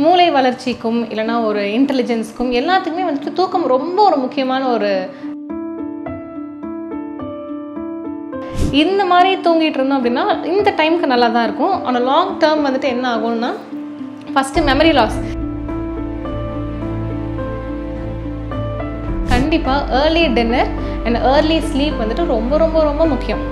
மூளை வளர்ச்சிக்கும் இல்லைனா ஒரு இன்டெலிஜென்ஸ்க்கும் எல்லாத்துக்குமே வந்துட்டு தூக்கம் ரொம்ப ஒரு முக்கியமான ஒரு இந்த மாதிரி தூங்கிட்டு இருந்தோம் அப்படின்னா இந்த டைமுக்கு நல்லா தான் இருக்கும். ஆனால் லாங் டேர்ம் வந்துட்டு என்ன ஆகும்னா ஃபஸ்ட்டு மெமரி லாஸ். கண்டிப்பாக early dinner and early sleep வந்துட்டு ரொம்ப ரொம்ப ரொம்ப முக்கியம்.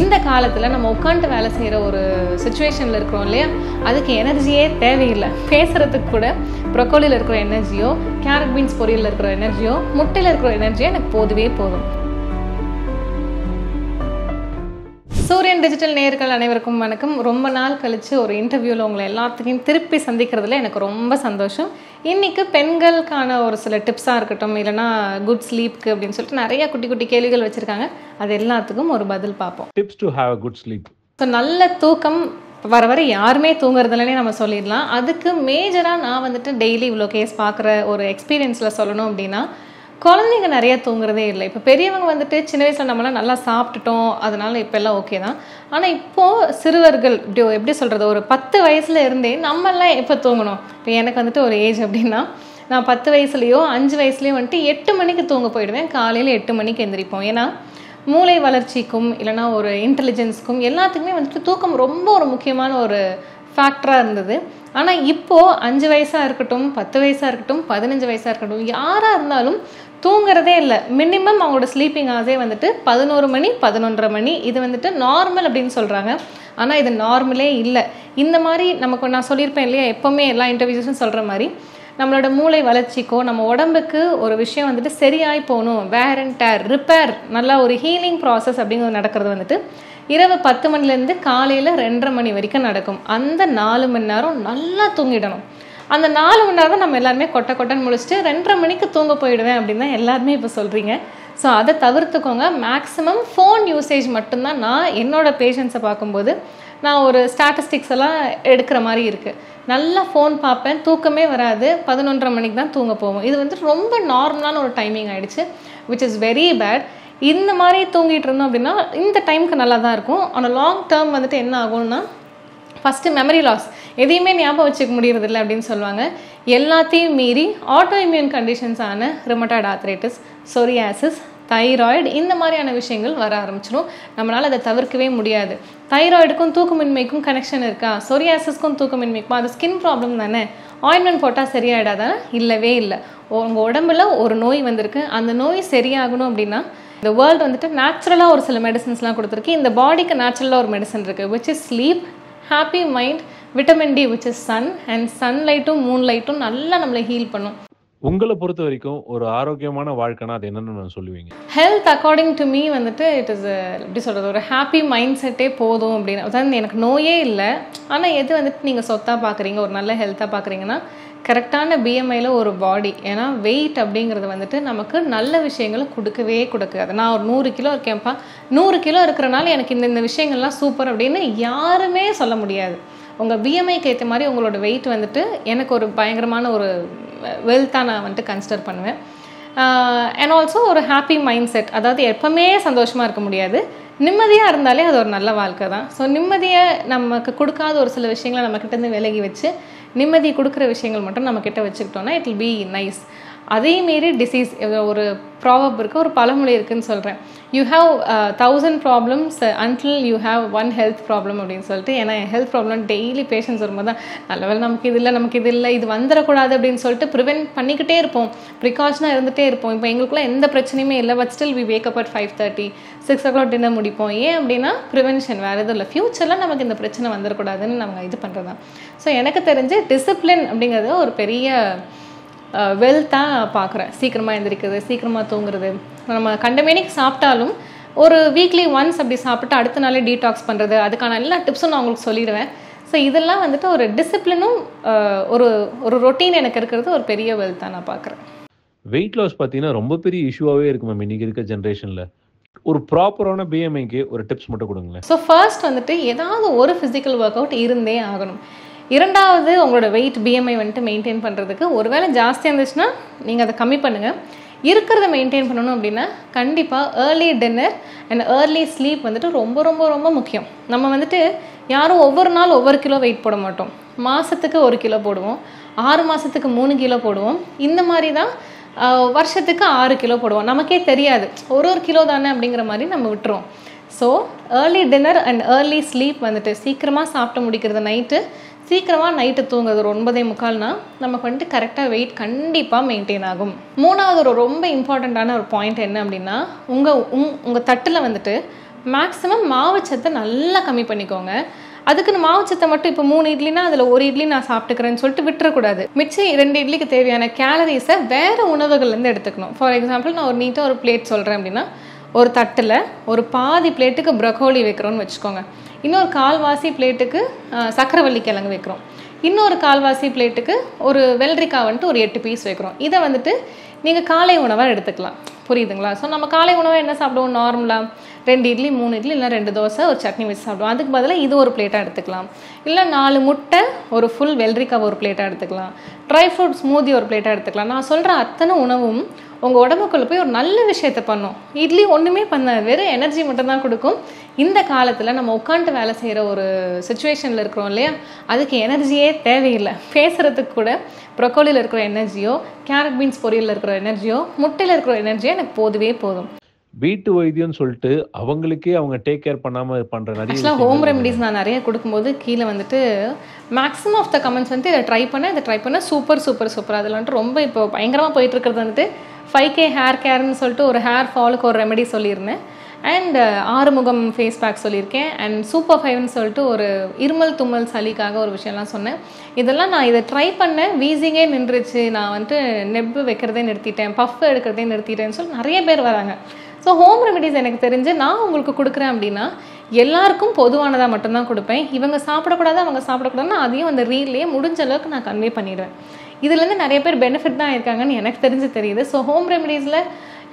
இந்த காலத்தில் நம்ம உட்காந்து வேலை செய்கிற ஒரு சுச்சுவேஷனில் இருக்கிறோம் இல்லையா, அதுக்கு எனர்ஜியே தேவையில்லை. பேசுகிறதுக்கு கூட ப்ரொக்கோலியில் இருக்கிற எனர்ஜியோ கேரட் பீன்ஸ் பொரியலில் இருக்கிற எனர்ஜியோ முட்டையில் இருக்கிற எனர்ஜியோ எனக்கு போதுவே போதும். சூரியன் டிஜிட்டல் நேயர்கள் அனைவருக்கும் வணக்கம். ரொம்ப நாள் கழித்து ஒரு இன்டர்வியூவில் உங்களை எல்லாத்துக்கும் திருப்பி சந்திக்கிறதுல எனக்கு ரொம்ப சந்தோஷம். இன்றைக்கி பெண்களுக்கான ஒரு சில டிப்ஸாக இருக்கட்டும், இல்லைனா குட் ஸ்லீப்க்கு அப்படின்னு சொல்லிட்டு நிறைய குட்டி குட்டி கேள்விகள் வச்சுருக்காங்க. அது எல்லாத்துக்கும் ஒரு பதில் பார்ப்போம். Tips to have a good sleep. So நல்ல தூக்கம் வர வர யாருமே தூங்குறதுலனே நம்ம சொல்லிடலாம். அதுக்கு மேஜராக நான் வந்துட்டு டெய்லி இவ்வளோ கேஸ் பார்க்குற ஒரு எக்ஸ்பீரியன்ஸில் சொல்லணும் அப்படின்னா, குழந்தைங்க நிறையா தூங்குறதே இல்லை. இப்போ பெரியவங்க வந்துட்டு சின்ன வயசில் நம்மளாம் நல்லா சாப்பிட்டுட்டோம், அதனால இப்போ எல்லாம் ஓகே தான். ஆனால் இப்போது சிறுவர்கள் எப்படி சொல்கிறது, ஒரு 10 வயசில் இருந்தே நம்மெல்லாம் எப்போ தூங்கணும். இப்போ எனக்கு வந்துட்டு ஒரு ஏஜ் அப்படின்னா, நான் 10 வயசுலேயோ 5 வயசுலேயோ வந்துட்டு 8 மணிக்கு தூங்க போயிடுவேன். காலையில் 8 மணிக்கு எந்திரிப்போம். ஏன்னா மூளை வளர்ச்சிக்கும் இல்லைனா ஒரு இன்டெலிஜென்ஸ்க்கும் எல்லாத்துக்குமே வந்துட்டு தூக்கம் ரொம்ப ஒரு முக்கியமான ஒரு ஃபேக்டராக இருந்தது. ஆனால் இப்போது 5 வயசாக இருக்கட்டும், 10 வயசாக இருக்கட்டும், 15 வயசாக இருக்கட்டும், யாராக இருந்தாலும் தூங்குறதே இல்லை. மினிமம் அவங்களோட ஸ்லீப்பிங் ஹவர்ஸே வந்துட்டு 11 மணி 11:30 மணி. இது வந்துட்டு நார்மல் அப்படின்னு சொல்கிறாங்க. ஆனால் இது நார்மலே இல்லை. இந்த மாதிரி நமக்கு நான் சொல்லியிருப்பேன் இல்லையா, எப்போவுமே எல்லா இன்டர்வியூஸும் சொல்கிற மாதிரி நம்மளோட மூளை வளர்ச்சிக்கோ நம்ம உடம்புக்கு ஒரு விஷயம் வந்துட்டு சரியாகி போகணும், வேர் அண்ட் டேர் ரிப்பேர், நல்லா ஒரு ஹீலிங் ப்ராசஸ் அப்படிங்கிறது நடக்கிறது வந்துட்டு இரவு 10 மணிலேருந்து காலையில் 2:30 மணி வரைக்கும் நடக்கும். அந்த 4 மணி நேரம் நல்லா தூங்கிடணும். அந்த 4 மணி நேரம் தான் நம்ம எல்லாருமே கொட்டன்னு முடிச்சுட்டு 2:30 மணிக்கு தூங்க போயிடுவேன் அப்படின்னு தான் எல்லாருமே இப்போ சொல்கிறீங்க. ஸோ அதை தவிர்த்துக்கோங்க. மேக்ஸிமம் ஃபோன் யூசேஜ் மட்டும்தான். நான் என்னோடய பேஷண்ட்ஸை பார்க்கும்போது நான் ஒரு ஸ்டாட்டிஸ்டிக்ஸ் எல்லாம் எடுக்கிற மாதிரி இருக்குது. நல்லா ஃபோன் பார்ப்பேன், தூக்கமே வராது, 11:30 மணிக்கு தான் தூங்க போவோம். இது வந்துட்டு ரொம்ப நார்மலான ஒரு டைமிங் ஆகிடுச்சு, விச் இஸ் வெரி பேட். இந்த மாதிரி தூங்கிட்டு இருந்தோம் அப்படின்னா இந்த டைமுக்கு நல்லா தான் இருக்கும். ஆனால் லாங் டேர்ம் வந்துட்டு என்ன ஆகும்னா ஃபஸ்ட்டு மெமரி லாஸ். எதையுமே ஞாபகம் வச்சுக்க முடியறதில்லை அப்படின்னு சொல்லுவாங்க. எல்லாத்தையும் மீறி ஆட்டோ இம்யூன் கண்டிஷன்ஸான ரிமட்டாய்டு ஆர்த்ரைட்டிஸ், சொரியாசிஸ், தைராய்டு, இந்த மாதிரியான விஷயங்கள் வர ஆரம்பிச்சிடும். நம்மளால் அதை தவிர்க்கவே முடியாது. தைராய்டுக்கும் தூக்கமின்மைக்கும் கனெக்ஷன் இருக்கா? சொரியாசிஸ்க்கும் தூக்கமின்மைக்கும் அது ஸ்கின் ப்ராப்ளம் தானே, ஆயின்மெண்ட் போட்டால் சரியாயிடாதானே? இல்லவே இல்லை. உங்கள் உடம்புல ஒரு நோய் வந்திருக்கு, அந்த நோய் சரியாகணும் அப்படின்னா இந்த வேர்ல்டு வந்துட்டு நேச்சுரலாக ஒரு சில மெடிசன்ஸ்லாம் கொடுத்துருக்கு. இந்த பாடிக்கு நேச்சுரலாக ஒரு மெடிசன் இருக்குது, which is sleep, happy mind, vitamin D which is sun, and சன்லைட்டும் மூன்லைட்டும் நல்லா நம்மளை ஹீல் பண்ணும். உங்களை பொறுத்த வரைக்கும் ஒரு ஆரோக்கியமான வாழ்க்கைனா அது என்னன்னு நான் சொல்லுவீங்க? ஹெல்த் அக்கார்டிங் டு மீ வந்துட்டு இட் இஸ் எப்படி சொல்கிறது, ஒரு ஹாப்பி மைண்ட் செட்டே போதும் அப்படின்னு. அதாவது எனக்கு நோயே இல்லை, ஆனால் எது வந்துட்டு நீங்கள் சொத்தாக பார்க்குறீங்க, ஒரு நல்ல ஹெல்த்தாக பார்க்குறீங்கன்னா கரெக்டான பிஎம்ஐயில் ஒரு பாடி. ஏன்னா வெயிட் அப்படிங்கிறது வந்துட்டு நமக்கு நல்ல விஷயங்களை கொடுக்கவே கொடுக்காது. நான் ஒரு 100 கிலோ இருக்கேன்ப்பா, 100 கிலோ இருக்கிறனால எனக்கு இந்த விஷயங்கள்லாம் சூப்பர் அப்படின்னு யாருமே சொல்ல முடியாது. உங்கள் பிஎம்ஐக்கு ஏற்ற மாதிரி உங்களோட வெயிட் வந்துட்டு எனக்கு ஒரு பயங்கரமான ஒரு வெல்த்தாக நான் வந்துட்டு கன்சிடர் பண்ணுவேன். அண்ட் ஆல்சோ ஒரு ஹாப்பி மைண்ட் செட். அதாவது எப்பவுமே சந்தோஷமாக இருக்க முடியாது, நிம்மதியாக இருந்தாலே அது ஒரு நல்ல வாழ்க்கை தான். ஸோ நிம்மதியை நமக்கு கொடுக்காத ஒரு சில விஷயங்களை நம்மக்கிட்டேருந்து விலகி வச்சு நிம்மதி கொடுக்குற விஷயங்கள் மட்டும் நம்மக்கிட்ட வச்சுக்கிட்டோன்னா இட் வில் பி நைஸ். அதே மாரி டிசீஸ், ஒரு ப்ராவர்ப் இருக்குது, ஒரு பழமொழி இருக்குதுன்னு சொல்கிறேன், you have 1000 problems until you have 1 health problem அப்படின்னு சொல்லிட்டு. ஏன்னா ஹெல்த் ப்ராப்ளம் டெய்லி பேஷண்ட்ஸ் வரும்போது தான் நல்லவேளை நமக்கு இது இல்லை இது வந்துடக்கூடாது அப்படின்னு சொல்லிட்டு ப்ரிவென்ட் பண்ணிக்கிட்டே இருப்போம், ப்ரிகாஷனாக இருந்துகிட்டே இருப்போம். இப்போ எங்களுக்குள்ள எந்த பிரச்சனையுமே இல்லை, but still we wake up at 5:30, 6 o'clock dinner முடிப்போம். ஏன் அப்படின்னா ப்ரிவென்ஷன், வேறு எதுவும் இல்லை. ஃப்யூச்சரில் நமக்கு இந்த பிரச்சனை வந்துடக்கூடாதுன்னு நம்ம இது பண்ணுறது தான். ஸோ எனக்கு தெரிஞ்சு டிசிப்ளின் அப்படிங்கிறது ஒரு பெரிய வெல்த்தாக பார்க்குறேன். சீக்கிரமாக எழுந்திரிக்கிறது, சீக்கிரமாக தூங்குறது, நம்ம கண்டமேனிக்கு சாப்பிட்டாலும் ஒரு வீக்லி ஒன்ஸ் அப்படி சாப்பிட்டு அடுத்த நாளே டீடாக்ஸ் பண்ணுறது, அதுக்கான எல்லா டிப்ஸும் நான் உங்களுக்கு சொல்லிடுவேன். ஸோ இதெல்லாம் வந்துட்டு ஒரு டிசிப்ளினும் ஒரு ஒரு ரொட்டீன் எனக்கு இருக்கிறது ஒரு பெரிய வெல்த்தாக நான் பார்க்குறேன். வெயிட் லாஸ் பார்த்தீங்கன்னா ரொம்ப பெரிய இஷ்யூவாகவே இருக்கு மேம் இன்றைக்கி இருக்க ஜென்ரேஷனில். ஒரு ப்ராப்பரான பிஎம்ஐக்கு ஒரு டிப்ஸ் மட்டும் கொடுங்களேன். ஸோ ஃபர்ஸ்ட் வந்துட்டு ஏதாவது ஒரு ஃபிசிக்கல் ஒர்க் அவுட் இருந்தே ஆகணும். இரண்டாவது, உங்களோட வெயிட் பிஎம்ஐ வந்துட்டு மெயின்டைன் பண்ணுறதுக்கு ஒருவேளை ஜாஸ்தியாக இருந்துச்சுன்னா நீங்கள் அதை கம்மி பண்ணுங்கள். இருக்கிறத மெயின்டைன் பண்ணணும் அப்படின்னா கண்டிப்பாக early dinner and early sleep வந்துட்டு ரொம்ப ரொம்ப ரொம்ப முக்கியம். நம்ம வந்துட்டு யாரும் ஒவ்வொரு நாள் ஒவ்வொரு கிலோ வெயிட் போட மாட்டோம். மாதத்துக்கு 1 கிலோ போடுவோம், 6 மாதத்துக்கு 3 கிலோ போடுவோம், இந்த மாதிரி தான் வருஷத்துக்கு 6 கிலோ போடுவோம். நமக்கே தெரியாது, ஒரு கிலோ தானே அப்படிங்கிற மாதிரி நம்ம விட்டுருவோம். So early dinner and early sleep வந்துட்டு சீக்கிரமாக சாப்பிட்டு முடிக்கிறது, சீக்கிரமாக நைட்டு தூங்குறது ஒரு 9:45னா நமக்கு வந்துட்டு கரெக்டாக வெயிட் கண்டிப்பாக மெயின்டைன் ஆகும். மூணாவது ஒரு ரொம்ப இம்பார்ட்டண்ட்டான ஒரு பாயிண்ட் என்ன அப்படின்னா, உங்கள் தட்டில் வந்துட்டு மேக்ஸிமம் மாவுச்சத்தை நல்லா கம்மி பண்ணிக்கோங்க. அதுக்குன்னு மாவுச்சத்தை மட்டும் இப்போ 3 இட்லினா அதில் 1 இட்லி நான் சாப்பிட்டுக்கிறேன்னு சொல்லிட்டு விட்டுறக்கூடாது. மிச்சம் 2 இட்லிக்கு தேவையான கேலரிஸை வேறு உணவுகள்லேருந்து எடுத்துக்கணும். ஃபார் எக்ஸாம்பிள், நான் ஒரு நீட்டாக ஒரு பிளேட் சொல்கிறேன் அப்படின்னா, ஒரு தட்டில் ஒரு பாதி பிளேட்டுக்கு ப்ரொக்கோலி வைக்கிறோன்னு வச்சுக்கோங்க, இன்னொரு கால்வாசி பிளேட்டுக்கு சக்கரவள்ளி கிழங்கு வைக்கிறோம், இன்னொரு கால்வாசி பிளேட்டுக்கு ஒரு வெள்ளரிக்காய் வந்துட்டு ஒரு 8 பீஸ் வைக்கிறோம். இதை வந்துட்டு நீங்கள் காலை உணவாக எடுத்துக்கலாம். புரியுதுங்களா? ஸோ நம்ம காலை உணவாக என்ன சாப்பிடுவோம்? நார்மலாக 2 இட்லி 3 இட்லி இல்லை 2 தோசை ஒரு சட்னி வச்சு சாப்பிடுவோம். அதுக்கு பதிலாக இது ஒரு பிளேட்டாக எடுத்துக்கலாம். இல்லை 4 முட்டை ஒரு ஃபுல் வெள்ளரிக்காய் ஒரு பிளேட்டாக எடுத்துக்கலாம். ட்ரை ஃப்ரூட் ஸ்மூதி ஒரு பிளேட்டாக எடுத்துக்கலாம். நான் சொல்கிற அத்தனை உணவும் உங்கள் உடம்புக்குள்ளே போய் ஒரு நல்ல விஷயத்தை பண்ணும். இட்லி ஒன்றுமே பண்ணாது, வெறும் எனர்ஜி மட்டும்தான் கொடுக்கும். இந்த காலத்தில் நம்ம உட்காந்துட்டு வேலை செய்கிற ஒரு சுச்சுவேஷனில் இருக்கிறோம் இல்லையா, அதுக்கு எனர்ஜியே தேவையில்லை. பேசுகிறதுக்கு கூட ப்ரொக்கோலியில் இருக்கிற எனர்ஜியோ, கேரட் பீன்ஸ் பொரியலில் இருக்கிற எனர்ஜியோ, முட்டையில் இருக்கிற எனர்ஜியோ எனக்கு போதுவே போதும். வீட்டு வைத்தியம்னு சொல்லிட்டு அவங்களுக்கே அவங்க டேக் கேர் பண்ணாமல் பண்ணுற நிறைய ஆக்சுவலாக ஹோம் ரெமடிஸ் நான் நிறைய கொடுக்கும்போது கீழே வந்துட்டு மேக்ஸிமம் ஆஃப் த கமெண்ட்ஸ் வந்துட்டு இதை ட்ரை பண்ண சூப்பர் சூப்பர் சூப்பர். அதில் வந்துட்டு ரொம்ப இப்போ பயங்கரமாக போயிட்டுருக்கிறது வந்துட்டு 5K ஹேர் கேர்னு சொல்லிட்டு ஒரு ஹேர் ஃபாலுக்கு ஒரு ரெமெடி சொல்லியிருந்தேன். அண்ட் ஆறுமுகம் ஃபேஸ் பேக் சொல்லியிருக்கேன். அண்ட் சூப்பர் 5ன்னு சொல்லிட்டு ஒரு இருமல் தும்மல் சளிக்காக ஒரு விஷயம்லாம் சொன்னேன். இதெல்லாம் நான் இதை ட்ரை பண்ணேன், வீசிங்கே நின்றுச்சு, நான் வந்துட்டு நெப்பு வைக்கிறதே நிறுத்திட்டேன், பஃப் எடுக்கிறதே நிறுத்திட்டேன்னு சொல்லி நிறைய பேர் வராங்க. ஸோ ஹோம் ரெமெடிஸ் எனக்கு தெரிஞ்சு நான் உங்களுக்கு கொடுக்குறேன் அப்படின்னா எல்லாருக்கும் பொதுவானதாக மட்டும்தான் கொடுப்பேன். இவங்க சாப்பிடக்கூடாது அவங்க சாப்பிடக்கூடாதுன்னா அதையும் அந்த ரீல்லையே முடிஞ்ச அளவுக்கு நான் கன்வே பண்ணிடுவேன். இதுலேருந்து நிறைய பேர் பெனிஃபிட் தான் இருக்காங்கன்னு எனக்கு தெரியுது. ஸோ ஹோம் ரெமெடிஸில்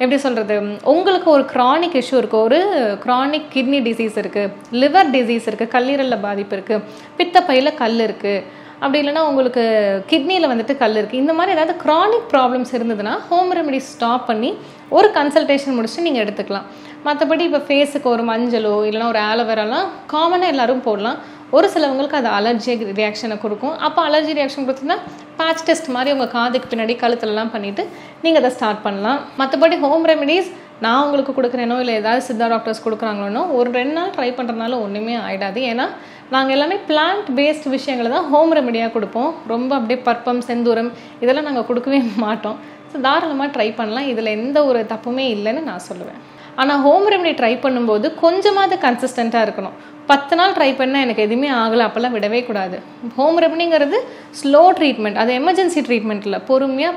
எப்படி சொல்கிறது, உங்களுக்கு ஒரு க்ரானிக் இஷ்யூ இருக்குது, ஒரு க்ரானிக் கிட்னி டிசீஸ் இருக்குது, லிவர் டிசீஸ் இருக்குது, கல்லீரலில் பாதிப்பு இருக்குது, பித்தப்பையில் கல் இருக்குது, அப்படி இல்லைனா உங்களுக்கு கிட்னியில் வந்துட்டு கல் இருக்குது, இந்த மாதிரி ஏதாவது க்ரானிக் ப்ராப்ளம்ஸ் இருந்ததுன்னா ஹோம் ரெமெடிஸ் ஸ்டாப் பண்ணி ஒரு கன்சல்டேஷன் முடிச்சுட்டு நீங்கள் எடுத்துக்கலாம். மற்றபடி இப்போ ஃபேஸுக்கு ஒரு மஞ்சளோ இல்லைனா ஒரு ஆலோவேராலாம் காமனாக எல்லோரும் போடலாம். ஒரு சிலவங்களுக்கு அது அலர்ஜி ரியாக்ஷனை கொடுக்கும். அப்போ அலர்ஜி ரியாக்ஷன் கொடுத்தீங்கன்னா பேட்ச் டெஸ்ட் மாதிரி உங்கள் காதுக்கு பின்னாடி கழுத்துலலாம் பண்ணிவிட்டு நீங்கள் அதை ஸ்டார்ட் பண்ணலாம். மற்றபடி ஹோம் ரெமெடிஸ் நான் உங்களுக்கு கொடுக்குறேனோ இல்லை ஏதாவது சித்தா டாக்டர்ஸ் கொடுக்குறாங்களோ ஒரு 2 நாள் ட்ரை பண்ணுறதுனால ஒன்றுமே ஆகிடாது. ஏன்னா நாங்கள் எல்லாமே பிளான்ட் பேஸ்ட் விஷயங்களை தான் ஹோம் ரெமெடியாக கொடுப்போம். ரொம்ப அப்படியே பற்பம் செந்தூரம் இதெல்லாம் நாங்கள் கொடுக்கவே மாட்டோம். ஸோ தாராளமாக ட்ரை பண்ணலாம், இதில் எந்த ஒரு தப்புமே இல்லைன்னு நான் சொல்லுவேன். ஆனால் ஹோம் ரெமெடி ட்ரை பண்ணும்போது கொஞ்சமாவது கன்சிஸ்டண்ட்டாக இருக்கணும். 10 நாள் ட்ரை பண்ணால் எனக்கு எதுவுமே ஆகலை அப்போல்லாம் விடவே கூடாது. ஹோம் ரெமெடிங்கிறது ஸ்லோ ட்ரீட்மெண்ட், அது எமர்ஜென்சி ட்ரீட்மெண்ட் இல்லை, பொறுமையாக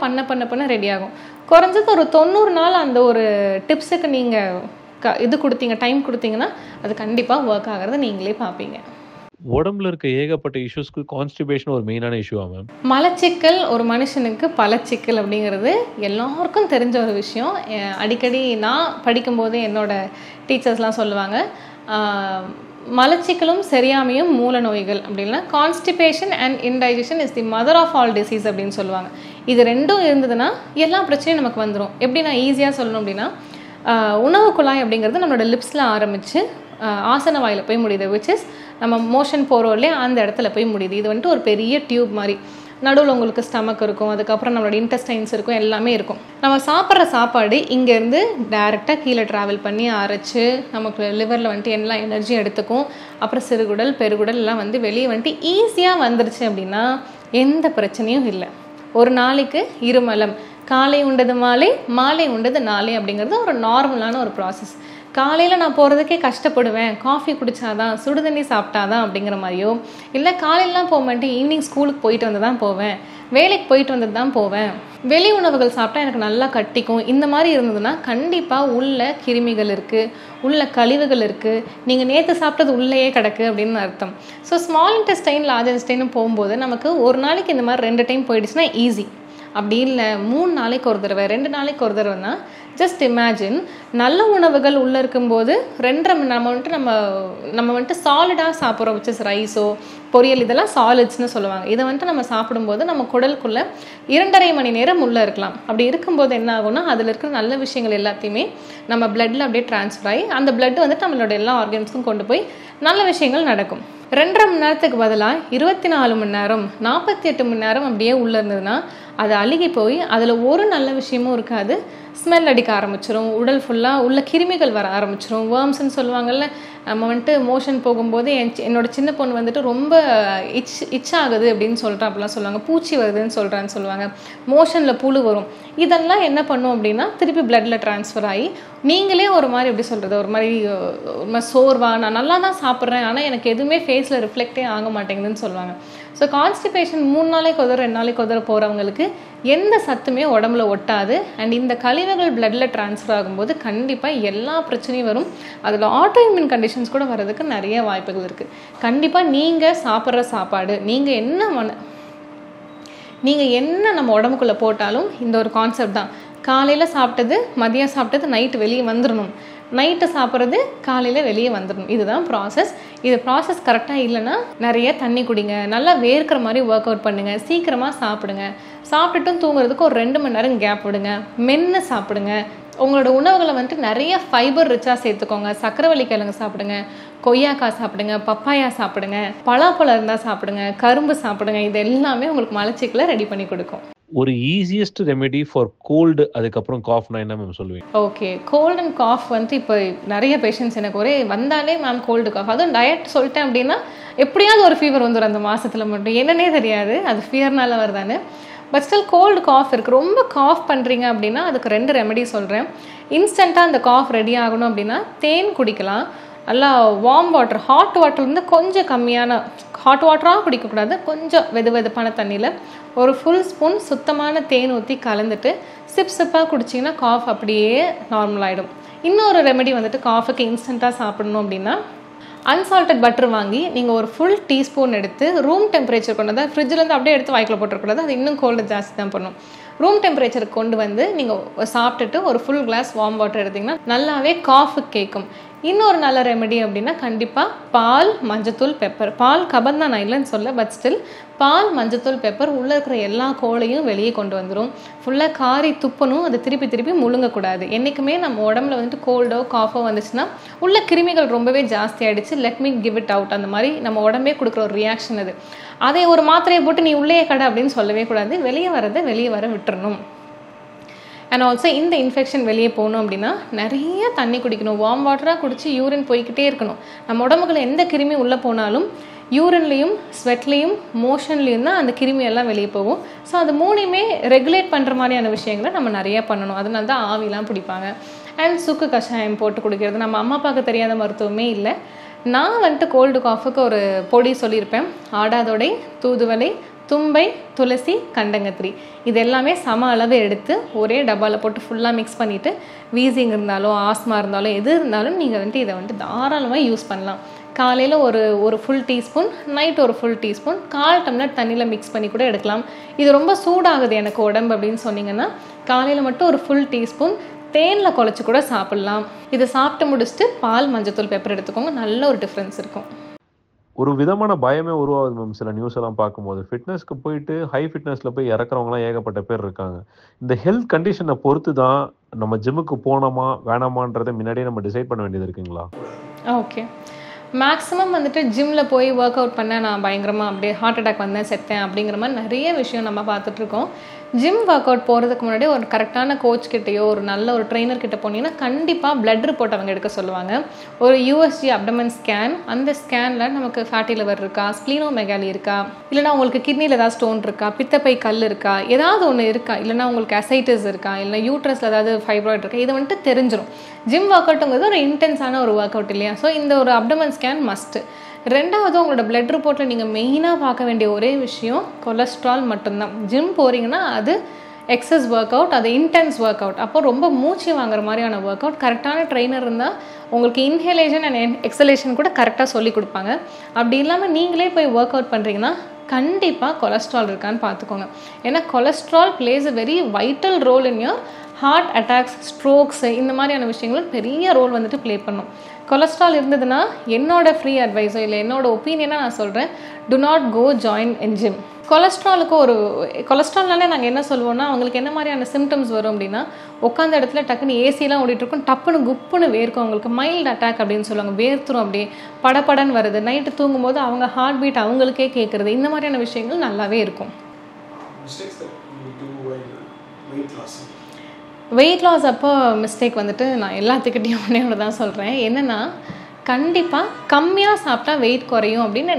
பண்ண ரெடி ஆகும். குறைஞ்சது ஒரு 90 நாள் அந்த ஒரு டிப்ஸுக்கு நீங்கள் இது கொடுத்தீங்க, டைம் கொடுத்தீங்கன்னா அது கண்டிப்பாக ஒர்க் ஆகிறத நீங்களே பார்ப்பீங்க. உடம்புல இருக்க ஏகப்பட்ட இஷ்யூஸ்க்கு கான்ஸ்டிபேஷன் ஒரு மெயினான இஷ்யூவா மேம்? மலச்சிக்கல் ஒரு மனுஷனுக்கு பலச்சிக்கல் அப்படிங்கிறது எல்லாருக்கும் தெரிஞ்ச ஒரு விஷயம். அடிக்கடி நான் படிக்கும்போது என்னோட டீச்சர்ஸ்லாம் சொல்லுவாங்க, மலச்சிக்கலும் சரியாமையும் மூல நோய்கள் அப்படின்னா constipation and indigestion is the mother of all disease அப்படின்னு சொல்லுவாங்க. இது ரெண்டும் இருந்ததுன்னா எல்லா பிரச்சனையும் நமக்கு வந்துடும். எப்படி நான் ஈஸியாக சொல்லணும் அப்படின்னா, உணவு குழாய் அப்படிங்கிறது நம்மளோட லிப்ஸில் ஆரம்பித்து ஆசன வாயில் போய் முடியுது, விச் இஸ் நம்ம மோஷன் போகிறோம் இல்லையா அந்த இடத்துல போய் முடியுது. இது வந்துட்டு ஒரு பெரிய டியூப் மாதிரி, நடுவில் உங்களுக்கு ஸ்டமக் இருக்கும், அதுக்கப்புறம் நம்மளோட இன்டெஸ்டைன்ஸ் இருக்கும், எல்லாமே இருக்கும். நம்ம சாப்பிட்ற சாப்பாடு இங்கேருந்து டைரெக்டாக கீழே ட்ராவல் பண்ணி அரைச்சி நமக்கு லிவரில் வந்துட்டு எல்லா எனர்ஜியும் எடுத்துக்கும். அப்புறம் சிறுகுடல் பெருகுடல் எல்லாம் வந்து வெளியே வந்துட்டு ஈஸியாக வந்துருச்சு அப்படின்னா எந்த பிரச்சனையும் இல்லை. ஒரு நாளைக்கு இருமலம், காலை உண்டது மாலை, மாலை உண்டது நாளை அப்படிங்கிறது ஒரு நார்மலான ஒரு ப்ராசஸ். காலையில் நான் போகிறதுக்கே கஷ்டப்படுவேன், காஃபி குடித்தாதான் சுடுதண்ணி சாப்பிட்டாதான் அப்படிங்கிற மாதிரியோ, இல்லை காலையிலலாம் போக மாட்டேன், ஈவினிங் ஸ்கூலுக்கு போயிட்டு வந்து தான் போவேன், வேலைக்கு போயிட்டு வந்து தான் போவேன், வெளி உணவுகள் சாப்பிட்டா எனக்கு நல்லா கட்டிக்கும், இந்த மாதிரி இருந்ததுன்னா கண்டிப்பாக உள்ள கிருமிகள் இருக்குது, உள்ள கழிவுகள் இருக்குது, நீங்கள் நேற்று சாப்பிட்டது உள்ளேயே கிடக்கு அப்படின்னு அர்த்தம். ஸோ ஸ்மால் இன்டெஸ்டைன் லார்ஜ் இன்டெஸ்டைன்னு போகும்போது நமக்கு ஒரு நாளைக்கு இந்த மாதிரி 2 டைம் போயிடுச்சுன்னா ஈஸி. அப்படி இல்லை 3 நாளைக்கு ஒரு தடவை 2 நாளைக்கு ஒரு தடவைனா ஜஸ்ட் இமேஜின் நல்ல உணவுகள் உள்ளே இருக்கும்போது 2.5 நம்ம வந்துட்டு சாலிடாக சாப்பிட்றோம், விச் இஸ் ரைஸோ பொரியல், இதெல்லாம் சாலிட்ஸ்னு சொல்லுவாங்க. இதை வந்துட்டு நம்ம சாப்பிடும்போது நம்ம குடலுக்குள்ளே 2.5 மணி நேரம் உள்ளே இருக்கலாம். அப்படி இருக்கும்போது என்ன ஆகும்னா அதில் இருக்கிற நல்ல விஷயங்கள் எல்லாத்தையுமே நம்ம பிளட்டில் அப்படியே ட்ரான்ஸ்ஃபர் ஆகி அந்த பிளட் வந்துட்டு நம்மளோட எல்லா ஆர்கன்ஸ்க்கும் கொண்டு போய் நல்ல விஷயங்கள் நடக்கும். 2.5 மணி நேரத்துக்கு பதிலாக 24 மணி நேரம் 48 மணி நேரம் அப்படியே உள்ளே இருந்ததுன்னா அது அழுகி போய் அதில் ஒரு நல்ல விஷயமும் இருக்காது. ஸ்மெல் அடிக்க ஆரம்பிச்சிடும், உடல் ஃபுல்லாக உள்ள கிருமிகள் வர ஆரம்பிச்சிடும். வேர்ம்ஸ்ன்னு சொல்லுவாங்கள்ல, நம்ம வந்துட்டு மோஷன் போகும்போது என்னோட சின்ன பொண்ணு வந்துட்டு ரொம்ப இச் ஆகுது அப்படின்னு சொல்லிட்டு அப்படிலாம் சொல்லுவாங்க, பூச்சி வருதுன்னு சொல்லுவாங்க, மோஷனில் புழு வரும். இதெல்லாம் என்ன பண்ணும் அப்படின்னா திருப்பி பிளட்டில் ட்ரான்ஸ்ஃபர் ஆகி நீங்களே ஒரு மாதிரி எப்படி சொல்கிறது, ஒரு மாதிரி சோர்வா, நான் நல்லா தான் சாப்பிட்றேன் ஆனால் எனக்கு எதுவுமே ஃபேஸில் ரிஃப்ளெக்டே ஆக மாட்டேங்குதுன்னு சொல்லுவாங்க. ஸோ கான்ஸ்டிபேஷன் 3 நாளைக்கு ஒரு 2 நாளைக்கு ஒரு போகிறவங்களுக்கு எந்த சத்துமே உடம்புல ஒட்டாது. அண்ட் இந்த கழிவுகள் பிளட்டில் ட்ரான்ஸ்ஃபர் ஆகும்போது கண்டிப்பாக எல்லா பிரச்சனையும் வரும். அதில் ஆட்டோஇம்யூன் கண்டிஷன்ஸ் கூட வர்றதுக்கு நிறைய வாய்ப்புகள் இருக்குது. கண்டிப்பாக நீங்கள் சாப்பிட்ற சாப்பாடு, நீங்கள் என்ன நம்ம உடம்புக்குள்ளே போட்டாலும் இந்த ஒரு கான்செப்ட் தான். காலையில் சாப்பிட்டது மதியம் சாப்பிட்டது நைட்டு வெளியே வந்துடணும், நைட்டு சாப்பிட்றது காலையில் வெளியே வந்துடணும். இதுதான் ப்ராசஸ். இது ப்ராசஸ் கரெக்டாக இல்லைன்னா நிறைய தண்ணி குடிங்க, நல்லா வேர்க்கிற மாதிரி ஒர்க் அவுட் பண்ணுங்கள், சீக்கிரமாக சாப்பிடுங்க, சாப்பிட்டுட்டும் தூங்குறதுக்கு ஒரு 2 மணி நேரம் கேப் விடுங்க, மென்று சாப்பிடுங்க. உங்களோட உணவுகளை வந்துட்டு நிறைய ஃபைபர் ரிச்சாக சேர்த்துக்கோங்க. சக்கரவள்ளி கிழங்கு சாப்பிடுங்க, கொய்யாக்காய் சாப்பிடுங்க, பப்பாயா சாப்பிடுங்க, பலாப்பழம் இருந்தால் சாப்பிடுங்க, கரும்பு சாப்பிடுங்க. இது எல்லாமே உங்களுக்கு மலச்சிக்கலை ரெடி பண்ணி கொடுக்கும். ஒரு ஈஸியஸ்ட் ரெமெடி ஃபார் கோல்டு அதுக்கப்புறம் காஃப்னா என்ன மேம் சொல்லுவீங்க? ஓகே, கோல்டு அண்ட் காஃப் வந்து இப்போ நிறைய பேஷண்ட்ஸ் எனக்கு ஒரே வந்தாலே மேம் கோல்டு காஃப், அதுவும் டயட் சொல்லிட்டேன் அப்படின்னா எப்படியாவது ஒரு ஃபீவர் வந்துடும் அந்த மாதத்தில் மட்டும், என்னன்னே தெரியாது அது ஃபீவர்னால வருதானு. பட் ஸ்டில் கோல்டு காஃப் இருக்குது. ரொம்ப காஃப் பண்ணுறீங்க அப்படின்னா அதுக்கு 2 ரெமெடி சொல்கிறேன். இன்ஸ்டண்ட்டாக அந்த காஃப் ரெடி ஆகணும் அப்படின்னா தேன் குடிக்கலாம். நல்லா வார்ம் வாட்டர், ஹாட் வாட்டர் வந்து கொஞ்சம் கம்மியான ஹாட் வாட்டராக குடிக்கக்கூடாது, கொஞ்சம் வெதுவெதுப்பான தண்ணியில் ஒரு ஃபுல் ஸ்பூன் சுத்தமான தேன் ஊற்றி கலந்துட்டு சிப்பாக குடிச்சிங்கன்னா காஃப் அப்படியே நார்மல் ஆகிடும். இன்னொரு ரெமெடி வந்துட்டு காஃபுக்கு இன்ஸ்டண்ட்டாக சாப்பிடணும் அப்படின்னா அன்சால்டட் பட்டர் வாங்கி நீங்கள் ஒரு ஃபுல் டீஸ்பூன் எடுத்து ரூம் டெம்பரேச்சர் கொண்டு வந்து ஃப்ரிட்ஜிலேருந்து அப்படியே எடுத்து வாய்க்கில் போட்டுறக்கூடாது, அது இன்னும் கோல்டு ஜாஸ்தி தான் பண்ணும். ரூம் டெம்பரேச்சருக்கு கொண்டு வந்து நீங்கள் சாப்பிட்டுட்டு ஒரு ஃபுல் கிளாஸ் வார்ம் வாட்டர் எடுத்திங்கன்னா நல்லாவே காஃபுக்கு கேட்கும். இன்னொரு நல்ல ரெமெடி அப்படின்னா கண்டிப்பாக பால், மஞ்சத்தூள், பெப்பர். பால் கபந்தான் நான் இல்லைன்னு சொல்ல, பட் ஸ்டில் பால், மஞ்சத்தூள், பெப்பர் உள்ளே இருக்கிற எல்லா கோளையும் வெளியே கொண்டு வந்துடும். ஃபுல்லாக காரி துப்பணும், அதை திருப்பி முழுங்கக்கூடாது. என்றைக்குமே நம்ம உடம்புல வந்துட்டு கோல்டோ காஃபோ வந்துச்சுன்னா உள்ள கிருமிகள் ரொம்பவே ஜாஸ்தி ஆகிடுச்சு, let me give it out, அந்த மாதிரி நம்ம உடம்பே கொடுக்குற ஒரு ரியாக்ஷன் அது. அதை ஒரு மாத்திரையை போட்டு நீ உள்ளே கடை அப்படின்னு சொல்லவே கூடாது, வெளியே வர விட்டுறணும். அண்ட் ஆல்சோ இந்த இன்ஃபெக்ஷன் வெளியே போகணும் அப்படின்னா நிறைய தண்ணி குடிக்கணும். வார்ம் வாட்டராக குடித்து யூரின் போய்கிட்டே இருக்கணும். நம்ம உடம்புக்குள்ள எந்த கிருமி உள்ளே போனாலும் யூரின்லேயும் ஸ்வெட்லேயும் மோஷன்லேயும் தான் அந்த கிருமியெல்லாம் வெளியே போகும். ஸோ அது 3யுமே ரெகுலேட் பண்ணுற மாதிரியான விஷயங்களை நம்ம நிறையா பண்ணணும். அதனால தான் ஆவிலாம் பிடிப்பாங்க. அண்ட் சுக்கு கஷாயம் போட்டு குடிக்கிறது நம்ம அம்மா அப்பாவுக்கு தெரியாத மருத்துவமே இல்லை. நான் வந்துட்டு கோல்டு காஃபுக்கு ஒரு பொடி சொல்லியிருப்பேன், ஆடாதொடை, தூதுவளை, தும்பை, துளசி, கண்டங்கத்திரி. இது எல்லாமே சம அளவு எடுத்து ஒரே டப்பாவில் போட்டு ஃபுல்லாக மிக்ஸ் பண்ணிவிட்டு வீசிங் இருந்தாலும் ஆஸ்மா இருந்தாலும் எது இருந்தாலும் நீங்கள் வந்துட்டு இதை வந்துட்டு தாராளமாக யூஸ் பண்ணலாம். காலையில் ஒரு ஃபுல் டீஸ்பூன், நைட் ஒரு ஃபுல் டீஸ்பூன், 1/4 டம்ளர் தண்ணியில் மிக்ஸ் பண்ணி கூட எடுக்கலாம். இது ரொம்ப சூடாகுது எனக்கு உடம்பு அப்படின்னு சொன்னீங்கன்னா காலையில் மட்டும் ஒரு ஃபுல் டீஸ்பூன் தேனில் குழச்சி கூட சாப்பிட்லாம். இதை சாப்பிட்டு முடிச்சுட்டு பால், மஞ்சத்தூள், பெப்பர் எடுத்துக்கோங்க, நல்ல ஒரு டிஃப்ரென்ஸ் இருக்கும். ஒரு விதமான பயமே உருவாகுது மேம் சில நியூஸ் எல்லாம் பார்க்கும்போது. ஃபிட்னஸ்க்கு போயிட்டு ஹை ஃபிட்னஸில் போய் இறக்குறவங்களாம் ஏகப்பட்ட பேர் இருக்காங்க. இந்த ஹெல்த் கண்டிஷனை பொறுத்து தான் நம்ம ஜிம்முக்கு போனோமா வேணாமான்றதை முன்னாடியே நம்ம டிசைட் பண்ண வேண்டியது இருக்குங்களா? ஓகே, மேக்ஸிமம் வந்துட்டு ஜிம்மில் போய் ஒர்க் அவுட் பண்ணேன், நான் பயங்கரமாக அப்படியே ஹார்ட் அட்டாக் வந்தேன், செத்தேன் அப்படிங்கிற மாதிரி நிறைய விஷயம் நம்ம பார்த்துட்ருக்கோம். ஜிம் ஒர்க் அவுட் போகிறதுக்கு முன்னாடி ஒரு கரெக்டான கோச் கிட்டேயோ ஒரு நல்ல ஒரு ட்ரெயினர் கிட்ட போனீங்கன்னா கண்டிப்பாக பிளட் ரிப்போர்ட் அவங்க எடுக்க சொல்லுவாங்க. ஒரு USG அப்டமன் ஸ்கேன், அந்த ஸ்கேனில் நமக்கு ஃபேட்டி லிவர் இருக்கா, ஸ்ப்ளீனோமெகாலி இருக்கா, இல்லைனா உங்களுக்கு கிட்னியில் ஏதாவது ஸ்டோன் இருக்கா, பித்தப்பை கல் இருக்கா, ஏதாவது ஒன்று இருக்கா, இல்லைனா உங்களுக்கு அசைட்டிஸ் இருக்கா, இல்லை யூட்ரஸில் ஏதாவது ஃபைப்ராய்டு இருக்கா, இதை வந்துட்டு தெரிஞ்சிடும். ஜிம் ஒர்க் அவுட்டுங்கிறது ஒரு இன்டென்ஸான ஒரு ஒர்க் அவுட் இல்லையா? ஸோ இந்த ஒரு அப்டமன் ஸ்கேன் மஸ்ட்டு. ரெண்டாவது, உங்களோட பிளட் ரிப்போர்ட்டில் நீங்கள் மெயினாக பார்க்க வேண்டிய ஒரே விஷயம் கொலஸ்ட்ரால் மட்டும்தான். ஜிம் போகிறீங்கன்னா அது எக்ஸஸ் ஒர்க் அவுட், அது இன்டென்ஸ் ஒர்க் அவுட், அப்போ ரொம்ப மூச்சு வாங்குற மாதிரியான ஒர்க் அவுட். கரெக்டான ட்ரெயினர் இருந்தால் உங்களுக்கு இன்ஹேலேஷன் அண்ட் எக்ஸலேஷன் கூட கரெக்டாக சொல்லி கொடுப்பாங்க. அப்படி இல்லாமல் நீங்களே போய் ஒர்க் அவுட் பண்ணுறீங்கன்னா கண்டிப்பாக கொலஸ்ட்ரால் இருக்கான்னு பார்த்துக்கோங்க. ஏன்னா cholesterol plays a very vital role in your heart attacks, strokes இந்த மாதிரியான விஷயங்களும் பெரிய ரோல் வந்துட்டு ப்ளே பண்ணும். கொலஸ்ட்ரால் இருந்ததுன்னா என்னோட ஃப்ரீ அட்வைஸோ இல்லை என்னோட ஒப்பீனியனாக நான் சொல்கிறேன், do not go join in gym. கொலஸ்ட்ரால்னாலே நாங்கள் என்ன சொல்லுவோம்னா, அவங்களுக்கு என்ன மாதிரியான சிம்டம்ஸ் வரும் அப்படின்னா, உட்காந்த இடத்துல டக்குன்னு ஏசிலாம் ஓடிட்டுருக்கும், டப்புன்னு குப்புன்னு வேர்க்கும், அவங்களுக்கு மைல்டு அட்டாக் அப்படின்னு சொல்லுவாங்க, வேர்த்துரும், அப்படியே படப்படன்னு வருது, நைட்டு தூங்கும்போது அவங்க ஹார்ட் பீட் அவங்களுக்கே கேட்குறது, இந்த மாதிரியான விஷயங்கள் நல்லாவே இருக்கும். வெயிட் லாஸ் அப்போ மிஸ்டேக் வந்துட்டு நான் எல்லாத்துக்கிட்டையும் ஒன்று தான் சொல்கிறேன். என்னென்னா, கண்டிப்பாக கம்மியாக சாப்பிட்டா வெயிட் குறையும் அப்படின்னு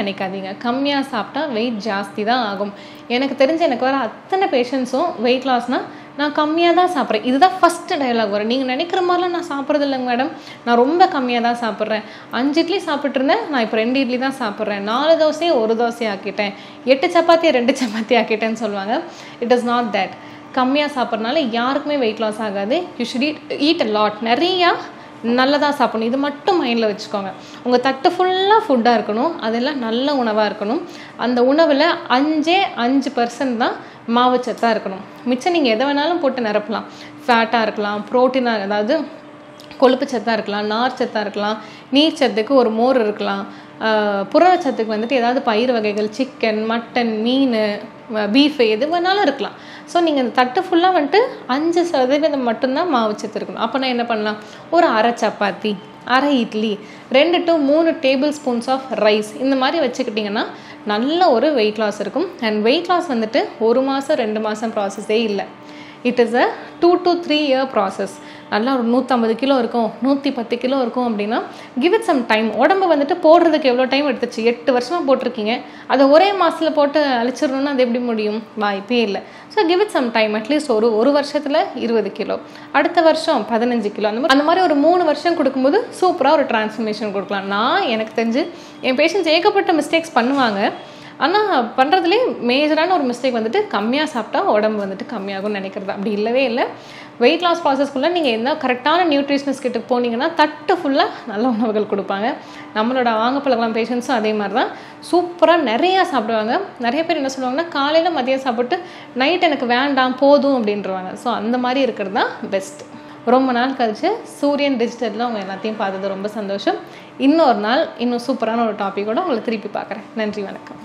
நினைக்காதீங்க. கம்மியாக சாப்பிட்டா வெயிட் ஜாஸ்தி தான் ஆகும். எனக்கு தெரிஞ்ச எனக்கு வர அத்தனை பேஷண்ட்ஸும் வெயிட் லாஸ்னால் நான் கம்மியாக தான் சாப்பிட்றேன், இதுதான் ஃபஸ்ட்டு டயலாக் வரும். நீங்கள் நினைக்கிற மாதிரிலாம் நான் சாப்பிட்றது இல்லைங்க மேடம், நான் ரொம்ப கம்மியாக தான் சாப்பிட்றேன். 5 இட்லி சாப்பிட்ருந்தேன், நான் இப்போ 2 இட்லி தான் சாப்பிட்றேன். 4 தோசையை 1 தோசை ஆக்கிட்டேன், 8 சப்பாத்தியை 2 சப்பாத்தி ஆக்கிட்டேன்னு சொல்லுவாங்க. It is not that. கம்மியாக சாப்பிட்றதுனால யாருக்குமே வெயிட் லாஸ் ஆகாது. You should eat a lot. நிறையா நல்லதாக சாப்பிடணும், இது மட்டும் மைண்டில் வச்சுக்கோங்க. உங்கள் தட்டு ஃபுல்லாக ஃபுட்டாக இருக்கணும், அதெல்லாம் நல்ல உணவாக இருக்கணும். அந்த உணவில் 5% தான் மாவுச்சத்தாக இருக்கணும். மிச்சம் நீங்கள் எதை வேணாலும் போட்டு நிரப்பலாம். ஃபேட்டாக இருக்கலாம், ப்ரோட்டீனாக, அதாவது கொழுப்பு சத்தாக இருக்கலாம், நார் சத்தாக இருக்கலாம், நீர் சத்துக்கு ஒரு மோர் இருக்கலாம், புரதச்சத்துக்கு வந்துட்டு ஏதாவது பயிர் வகைகள், சிக்கன், மட்டன், மீன், பீஃப் எது வேணாலும் இருக்கலாம். ஸோ நீங்கள் இந்த தட்டு ஃபுல்லாக வந்துட்டு 5% மட்டும்தான் மாவுச்சத்து இருக்கணும். அப்போ நான் என்ன பண்ணலாம், ஒரு அரை சப்பாத்தி, அரை idli, 2 to 3 tablespoons of rice, இந்த மாதிரி வச்சுக்கிட்டிங்கன்னா நல்ல ஒரு வெயிட் லாஸ் இருக்கும். அண்ட் வெயிட் லாஸ் வந்துட்டு 1 மாதம் 2 மாதம் ப்ராசஸே இல்லை. It is a 2 to 3 year process. நல்லா ஒரு 150 கிலோ இருக்கும், 110 கிலோ இருக்கும் அப்படின்னா கிவ் இட் சம் டைம். உடம்பு வந்துட்டு போடுறதுக்கு எவ்வளோ டைம் எடுத்துச்சு? 8 வருஷமாக போட்டிருக்கீங்க, அதை ஒரே மாதத்தில் போட்டு அழிச்சிடணும்னா அது எப்படி முடியும்? வாய்ப்பே இல்லை. So give it some time. At least ஒரு வருஷத்தில் 20 கிலோ, அடுத்த வருஷம் 15 கிலோ, அந்த மாதிரி ஒரு 3 வருஷம் கொடுக்கும்போது சூப்பராக ஒரு டிரான்ஸ்ஃபர்மேஷன் கொடுக்கலாம். நான் எனக்கு தெரிஞ்சு என் பேஷண்ட்ஸ் ஏகப்பட்ட மிஸ்டேக்ஸ் பண்ணுவாங்க, ஆனால் பண்ணுறதுலேயே மேஜரான ஒரு மிஸ்டேக் வந்துட்டு கம்மியாக சாப்பிட்டா உடம்பு வந்துட்டு கம்மியாகும்னு நினைக்கிறது. அப்படி இல்லவே இல்லை. வெயிட் லாஸ் ப்ராசஸ்க்குள்ளே நீங்கள் என்ன கரெக்டான நியூட்ரிஷனிஸ்ட் கிட்ட போனீங்கன்னா தட்டு ஃபுல்லாக நல்ல உணவுகள் கொடுப்பாங்க. நம்மளோட வாங்கப்பழக்கலாம் பேஷண்ட்ஸும் அதே மாதிரி தான் சூப்பராக நிறையா சாப்பிடுவாங்க. நிறைய பேர் என்ன சொல்லுவாங்கன்னா, காலையில் மதியம் சாப்பிட்டு நைட் எனக்கு வேண்டாம் போதும் அப்படின்றவாங்க. ஸோ அந்த மாதிரி இருக்கிறது தான் பெஸ்ட். ரொம்ப நாள் கழிச்சு சூரியன் டிஜிட்டலில் அவங்க எல்லாத்தையும் பார்த்தது ரொம்ப சந்தோஷம். இன்னொரு நாள் இன்னும் சூப்பரான ஒரு டாப்பிக்கோடு உங்களை திருப்பி பார்க்குறேன். நன்றி, வணக்கம்.